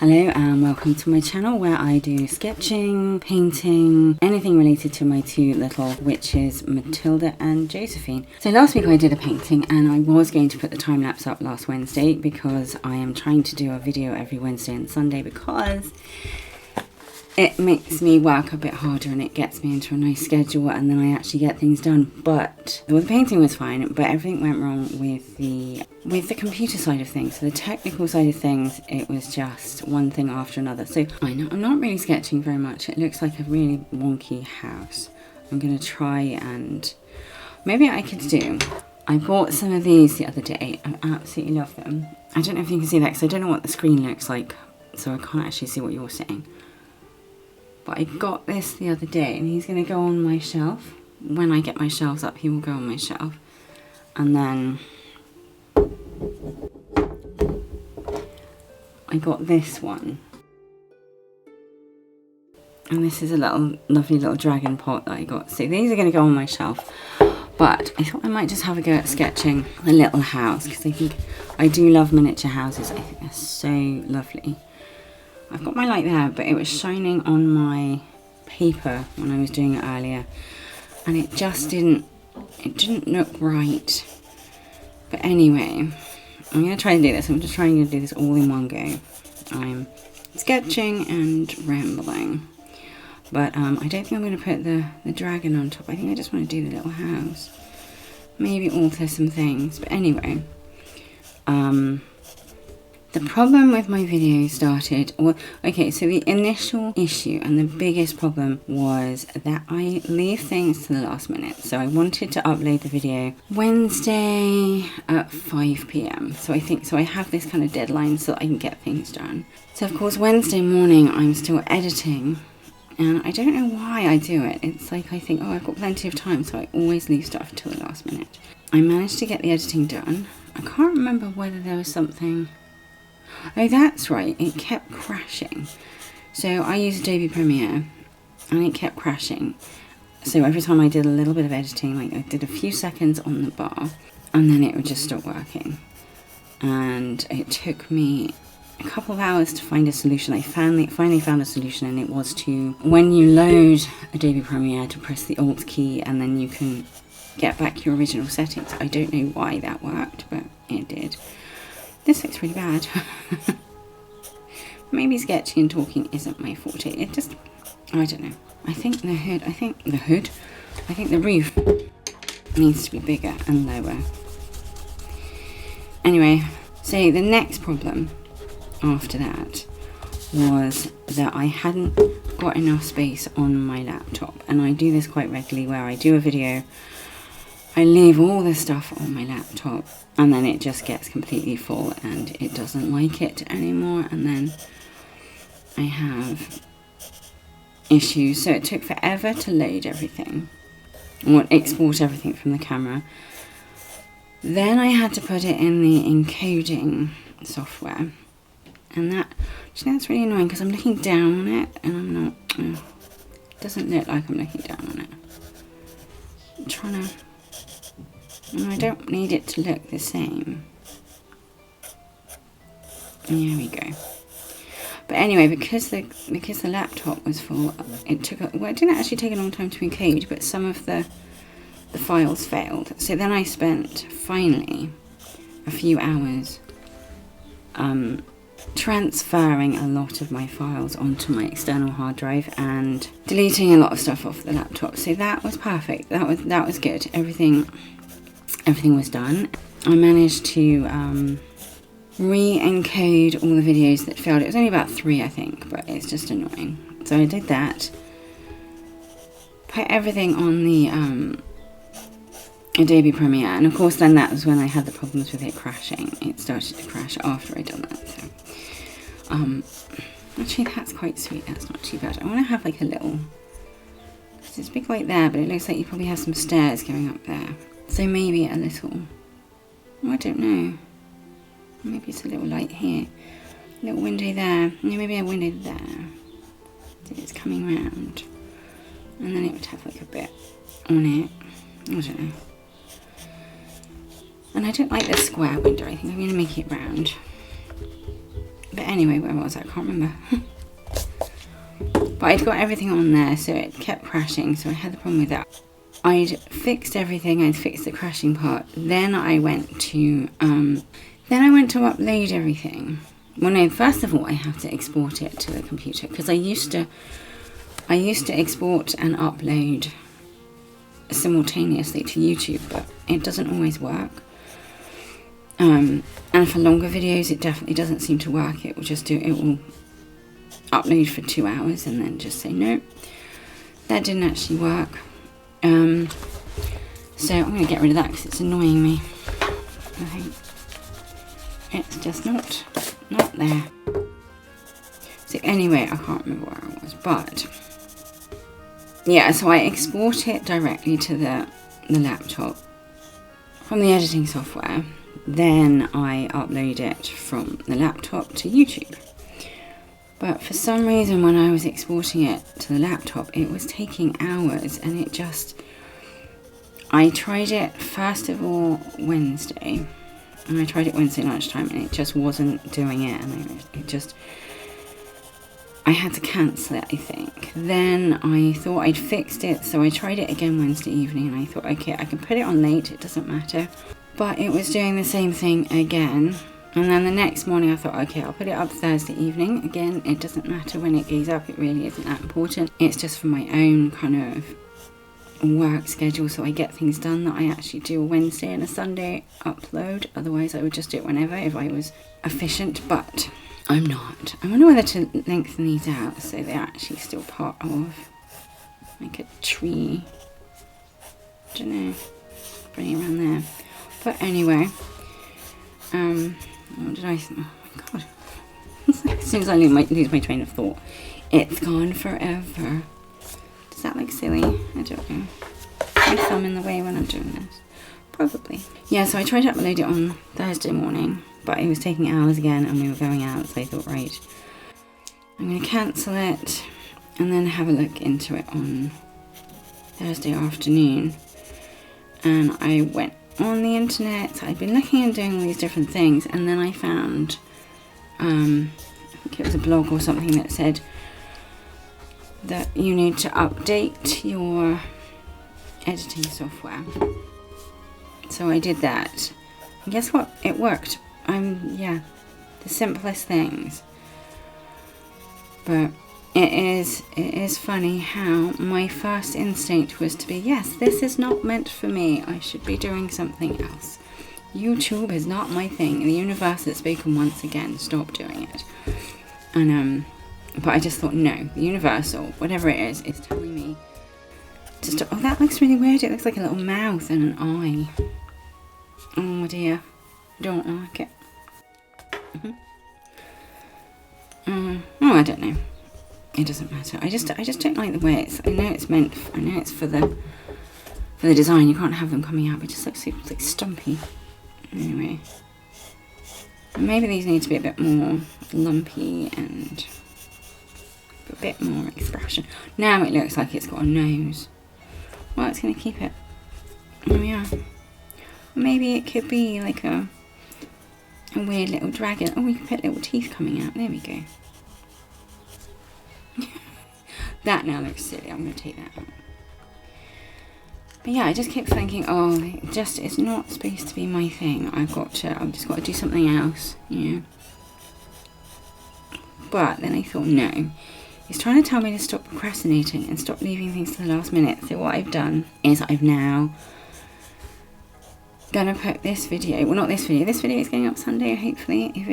Hello and welcome to my channel where I do sketching, painting, anything related to my two little witches, Matilda and Josephine. So last week I did a painting and I was going to put the time lapse up last Wednesday because I am trying to do a video every Wednesday and Sunday because it makes me work a bit harder and it gets me into a nice schedule and then I actually get things done. But the painting was fine, but everything went wrong with the computer side of things. So the technical side of things, it was just one thing after another. So I know I'm not really sketching very much. It looks like a really wonky house. I'm going to try and maybe I could do. I bought some of these the other day. I absolutely love them. I don't know if you can see that because I don't know what the screen looks like, so I can't actually see what you're saying. But I got this the other day and he's going to go on my shelf. When I get my shelves up, he will go on my shelf. And then I got this one. And this is a lovely little dragon pot that I got. So these are going to go on my shelf. But I thought I might just have a go at sketching a little house because I think I do love miniature houses. I think they're so lovely. I've got my light there, but it was shining on my paper when I was doing it earlier, and it just didn't look right. But anyway, I'm going to try and do this. I'm just trying to do this all in one go. I'm sketching and rambling. But I don't think I'm going to put the dragon on top. I think I just want to do the little house. Maybe alter some things. But anyway, the problem with my video started, okay, so the initial issue and the biggest problem was that I leave things to the last minute. So I wanted to upload the video Wednesday at 5 p.m. So I have this kind of deadline so that I can get things done. So of course Wednesday morning I'm still editing and I don't know why I do it. It's like I think, oh, I've got plenty of time, so I always leave stuff till the last minute. I managed to get the editing done. I can't remember whether there was something. Oh, that's right, it kept crashing. So I use Adobe Premiere and it kept crashing. So every time I did a little bit of editing, like I did a few seconds on the bar and then it would just stop working. And it took me a couple of hours to find a solution. I finally found a solution, and it was to, when you load Adobe Premiere, to press the Alt key and then you can get back your original settings. I don't know why that worked, but it did. This looks really bad. Maybe sketching and talking isn't my forte. It just, I don't know. I think the roof needs to be bigger and lower. Anyway, so the next problem after that was that I hadn't got enough space on my laptop. And I do this quite regularly where I do a video, I leave all the stuff on my laptop and then it just gets completely full and it doesn't like it anymore, and then I have issues. So it took forever to load everything or export everything from the camera. Then I had to put it in the encoding software, and that's really annoying because I'm looking down on it and I'm not, it doesn't look like I'm looking down on it. I'm trying to, and I don't need it to look the same. There we go. But anyway, because the laptop was full, it didn't actually take a long time to encode, but some of the files failed. So then I spent finally a few hours transferring a lot of my files onto my external hard drive and deleting a lot of stuff off the laptop. So that was perfect. That was good. Everything was done. I managed to re-encode all the videos that failed. It was only about 3, I think, but it's just annoying. So I did that. Put everything on the Adobe Premiere, and of course then that was when I had the problems with it crashing. It started to crash after I'd done that. So actually that's quite sweet. That's not too bad. I want to have like a little, because it's big right there, but it looks like you probably have some stairs going up there. So maybe a little, I don't know, maybe it's a little light here, a little window there, maybe a window there, so it's coming round, and then it would have like a bit on it, I don't know. And I don't like the square window, I think I'm going to make it round. But anyway, where was I? I can't remember. But I'd got everything on there, so it kept crashing, so I had the problem with that. I'd fixed everything, I'd fixed the crashing part. Then I went to upload everything. Well, no, first of all, I have to export it to the computer, because I used to export and upload simultaneously to YouTube, but it doesn't always work. And for longer videos, it definitely doesn't seem to work. It will upload for 2 hours and then just say no. That didn't actually work. So I'm going to get rid of that because it's annoying me. I think it's just not there. So anyway, I can't remember where I was, but yeah, so I export it directly to the laptop from the editing software. Then I upload it from the laptop to YouTube. But for some reason, when I was exporting it to the laptop, it was taking hours, and I tried it first of all Wednesday, and I tried it Wednesday lunchtime, and it just wasn't doing it, and I had to cancel it, I think. Then I thought I'd fixed it, so I tried it again Wednesday evening, and I thought, okay, I can put it on late, it doesn't matter. But it was doing the same thing again. And then the next morning I thought, okay, I'll put it up Thursday evening. Again, it doesn't matter when it goes up, it really isn't that important. It's just for my own kind of work schedule, so I get things done that I actually do a Wednesday and a Sunday upload. Otherwise I would just do it whenever if I was efficient, but I'm not. I wonder whether to lengthen these out so they're actually still part of like a tree. I don't know, bring it around there. But anyway, what did I say? Oh my god. As soon as I lose my train of thought, it's gone forever. Does that look silly? I don't know. My thumb in the way when I'm doing this. Probably. Yeah, so I tried to upload it on Thursday morning, but it was taking hours again and we were going out, so I thought, right, I'm going to cancel it and then have a look into it on Thursday afternoon. And I went on the internet. I'd been looking and doing all these different things, and then I found, I think it was a blog or something that said that you need to update your editing software. So I did that. And guess what? It worked. Yeah, the simplest things. But it is funny how my first instinct was to be, yes, this is not meant for me. I should be doing something else. YouTube is not my thing. The universe has spoken once again. Stop doing it. And but I just thought, no, the universe or whatever it is telling me to stop. Oh, that looks really weird. It looks like a little mouth and an eye. Oh dear, don't like it. Oh, I don't know. It doesn't matter. I just don't like the way it's. I know it's meant. I know it's for the design. You can't have them coming out. It just looks like stumpy. Anyway, maybe these need to be a bit more lumpy and a bit more expression. Now it looks like it's got a nose. Well, it's going to keep it. Oh yeah. Maybe it could be like a weird little dragon. Oh, we could put little teeth coming out. There we go. That now looks silly. I'm going to take that out. But yeah, I just kept thinking, oh, it's not supposed to be my thing. I've just got to do something else, you know. But then I thought, no. It's trying to tell me to stop procrastinating and stop leaving things to the last minute. So what I've done is I've now gonna put this video, well, not this video is going up Sunday, hopefully, if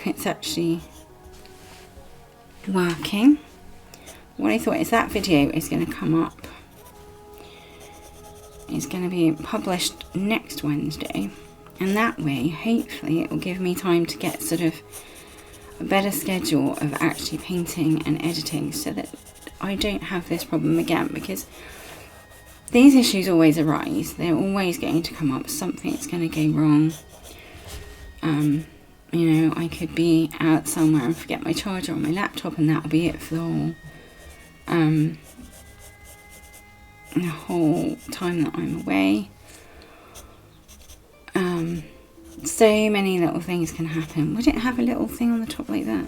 it's actually working. What I thought is that video is going to come up. It's going to be published next Wednesday, and that way, hopefully, it will give me time to get sort of a better schedule of actually painting and editing, so that I don't have this problem again, because these issues always arise. They're always going to come up. Something's going to go wrong. You know, I could be out somewhere and forget my charger on my laptop, and that'll be it for the whole time that I'm away. So many little things can happen. Would it have a little thing on the top like that?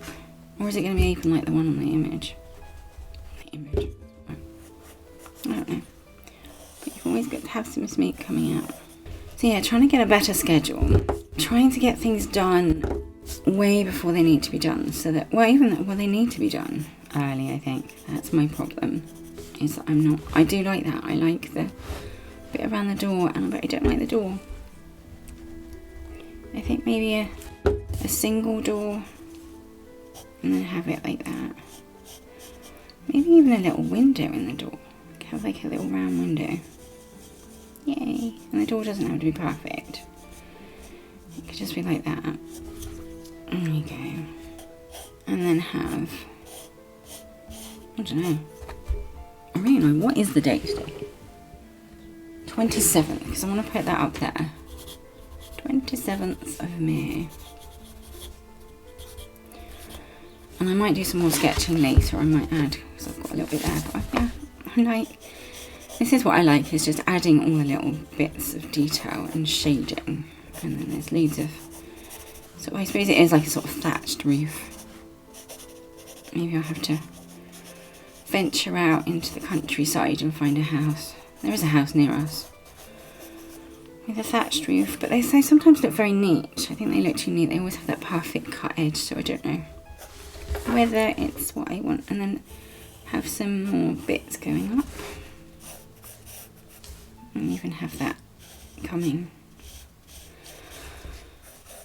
Or is it going to be open like the one on the image? I don't know. But you've always got to have some smoke coming out. So yeah, trying to get a better schedule. Trying to get things done way before they need to be done. So that, well, they need to be done early, I think. That's my problem. Is that I do like that. I like the bit around the door, but I don't like the door. I think maybe a single door and then have it like that. Maybe even a little window in the door. Have like a little round window. Yay. And the door doesn't have to be perfect. It could just be like that. There you go. And then have, I don't know. I really don't know. What is the date today? 27th, because I want to put that up there. 27th of May. And I might do some more sketching later. I might add, because I've got a little bit there. But yeah, I like, this is what I like, is just adding all the little bits of detail and shading. And then there's loads of, so I suppose it is like a sort of thatched roof. Maybe I'll have to venture out into the countryside and find a house. There is a house near us with a thatched roof, but they sometimes look very neat. I think they look too neat. They always have that perfect cut edge, so I don't know whether it's what I want. And then have some more bits going up. And even have that coming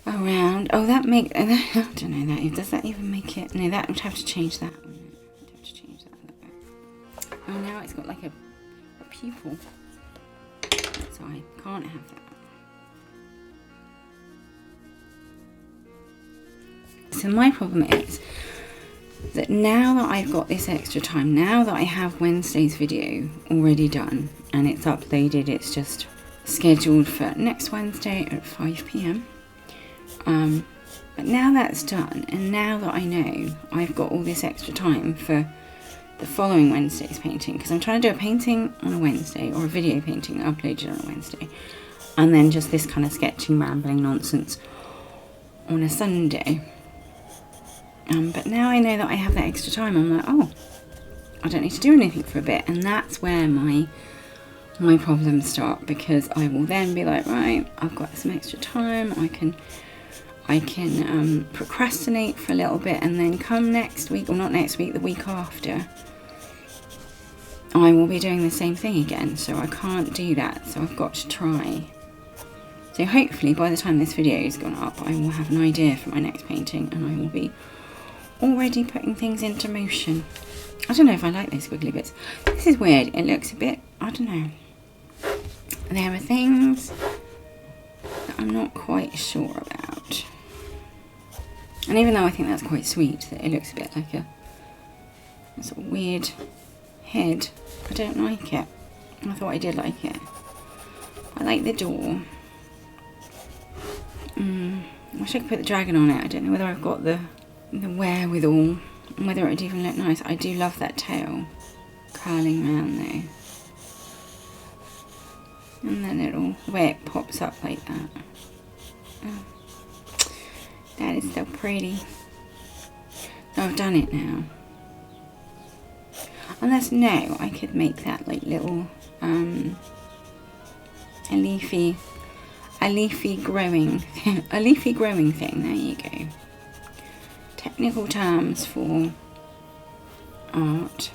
around. Oh, that make, I don't know, that does that even make it? No, that would have to change that. I'd have to change that a little bit. Oh, now it's got like a pupil. So I can't have that. So my problem is that now that I've got this extra time, now that I have Wednesday's video already done and it's uploaded, it's just scheduled for next Wednesday at 5 p.m. But now that's done, and now that I know I've got all this extra time for the following Wednesday's painting, because I'm trying to do a painting on a Wednesday, or a video painting uploaded on a Wednesday, and then just this kind of sketching, rambling nonsense on a Sunday. But now I know that I have that extra time, I'm like, oh, I don't need to do anything for a bit, and that's where my problems start, because I will then be like, right, I've got some extra time, I can procrastinate for a little bit, and then come next week, or not next week, the week after, I will be doing the same thing again. So I can't do that, so I've got to try. So hopefully by the time this video is gone up, I will have an idea for my next painting, and I will be already putting things into motion. I don't know if I like those squiggly bits. This is weird, it looks a bit, I don't know. There are things that I'm not quite sure about. And even though I think that's quite sweet, that it looks a bit like a sort of weird head, I don't like it. I thought I did like it. I like the door. I wish I could put the dragon on it. I don't know whether I've got the wherewithal, and whether it would even look nice. I do love that tail curling round though. And the way it pops up like that. Oh, that is so pretty. So I've done it now. Unless, no, I could make that like little, a leafy growing thing. A leafy growing thing, there you go. Technical terms for art.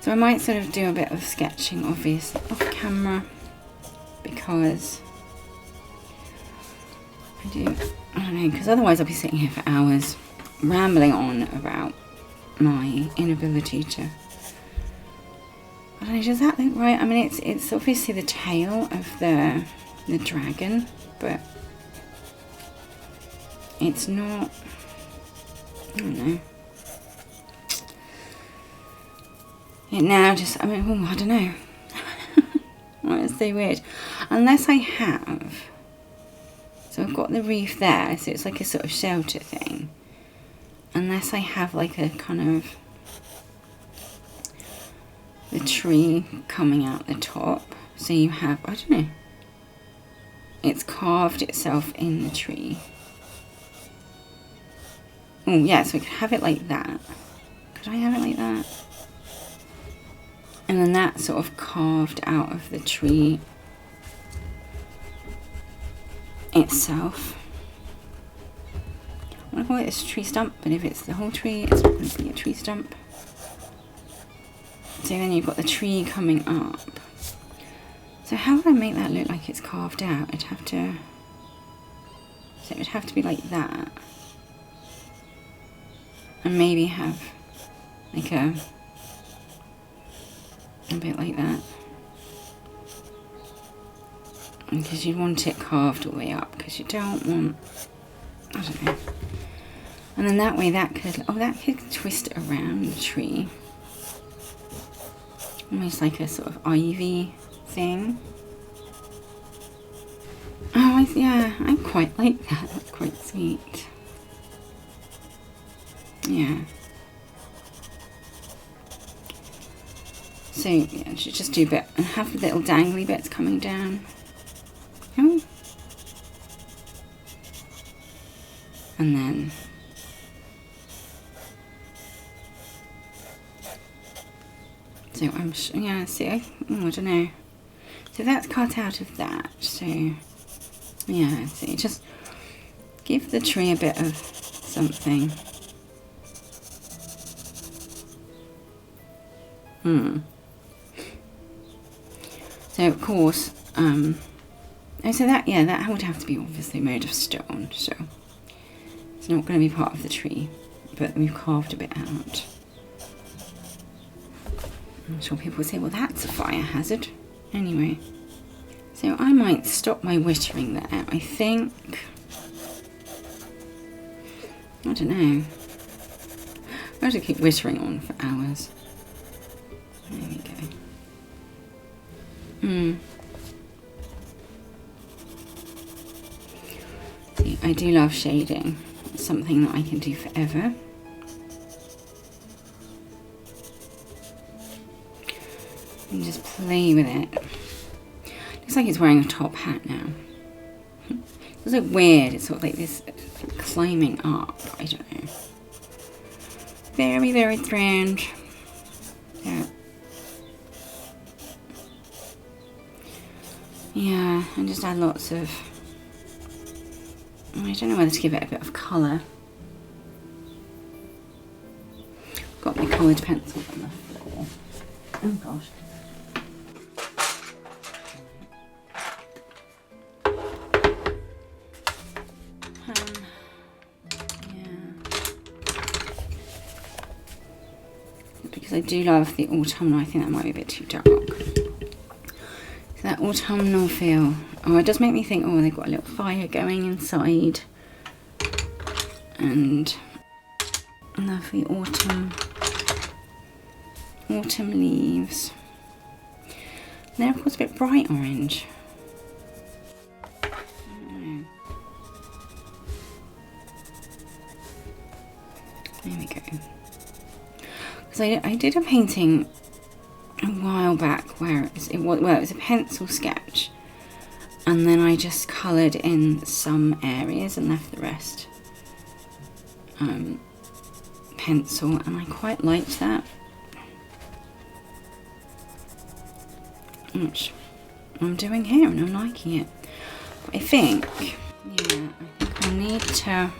So I might sort of do a bit of sketching, obviously, off camera, because I don't know, because otherwise I'll be sitting here for hours rambling on about my inability to, I don't know, does that look right? I mean, it's obviously the tail of the dragon, but it's not, I don't know. It now just, I mean, I don't know. Oh, it's so weird. Unless I have, so I've got the reef there, so it's like a sort of shelter thing. Unless I have like a kind of the tree coming out the top, So you have, I don't know, it's carved itself in the tree. Oh yeah, so we could have it like that. Could I have it like that? And then that sort of carved out of the tree itself. I want to call it a tree stump, but if it's the whole tree, it's not going to be a tree stump. So then you've got the tree coming up. So how would I make that look like it's carved out? It'd have to, so it would have to be like that. And maybe have like a bit like that. Because you want it carved all the way up, because you don't want, I don't know. And then that way that could, oh, that could twist around the tree. Almost like a sort of ivy thing. Oh, yeah, I quite like that. That's quite sweet. Yeah. So, yeah, I should just do a bit and have the little dangly bits coming down. Oh. And then so I'm yeah, see, I don't know. So that's cut out of that. So yeah, see, just give the tree a bit of something. So of course, oh, so that, yeah, that would have to be obviously made of stone, so it's not going to be part of the tree, but we've carved a bit out. I'm sure people will say, well, that's a fire hazard. Anyway, so I might stop my whittering there, I think. I don't know. I have to keep whittering on for hours. There we go. See, I do love shading. It's something that I can do forever. And just play with it. Looks like it's wearing a top hat now. It's like weird. It's sort of like this climbing up. I don't know. Very, very strange. Yeah. Yeah, and just add lots of, I don't know whether to give it a bit of colour. Got my coloured pencil on the floor. Oh gosh. Because I do love the autumnal, I think that might be a bit too dark. So that autumnal feel. Oh, it does make me think, oh, they've got a little fire going inside. And lovely autumn leaves. And then of course a bit bright orange. There we go. Because I did a painting a while back where it was a pencil sketch, and then I just coloured in some areas and left the rest pencil, and I quite liked that, which I'm doing here and I'm liking it. But I think, yeah, I think I need to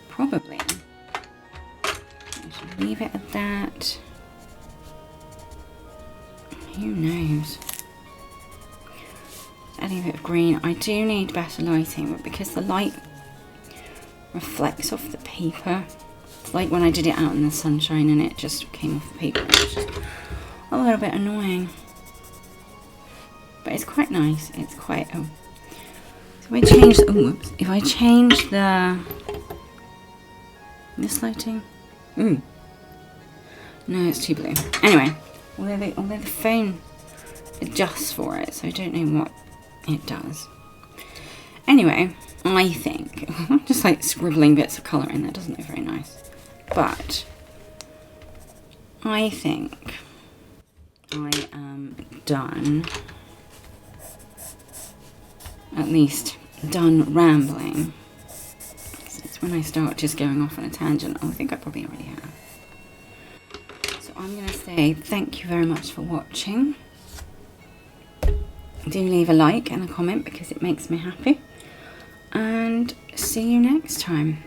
probably, I should leave it at that. Who knows? Adding a bit of green. I do need better lighting, but because the light reflects off the paper, it's like when I did it out in the sunshine and it just came off the paper. It's just a little bit annoying, but it's quite nice. It's quite. So if I change, if I change this lighting, no, it's too blue. Anyway. Although the phone adjusts for it, so I don't know what it does. Anyway, I think, I'm just like scribbling bits of colour in there, doesn't look very nice. But I think I am done, at least done rambling. So it's when I start just going off on a tangent. Oh, I think I probably already have. So I'm going to say thank you very much for watching. Do leave a like and a comment because it makes me happy. And see you next time.